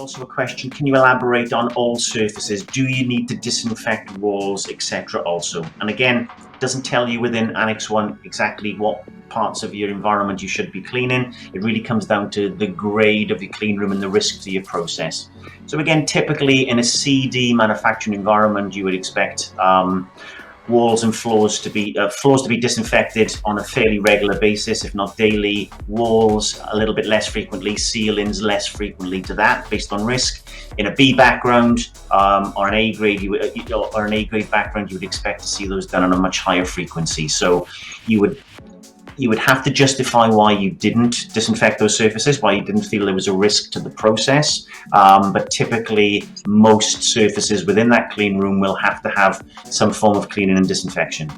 also a question, can you elaborate on all surfaces? Do you need to disinfect walls, etc. also? And again, it doesn't tell you within Annex 1 exactly what parts of your environment you should be cleaning. It really comes down to the grade of your clean room and the risk to your process. So again, typically in a CD manufacturing environment, you would expect walls and floors to be disinfected on a fairly regular basis, if not daily. Walls a little bit less frequently, ceilings less frequently to that, based on risk. In a B background or an A grade, background, you would expect to see those done on a much higher frequency. So you would have to justify why you didn't disinfect those surfaces, why you didn't feel there was a risk to the process. But typically, most surfaces within that clean room will have to have some form of cleaning and disinfection.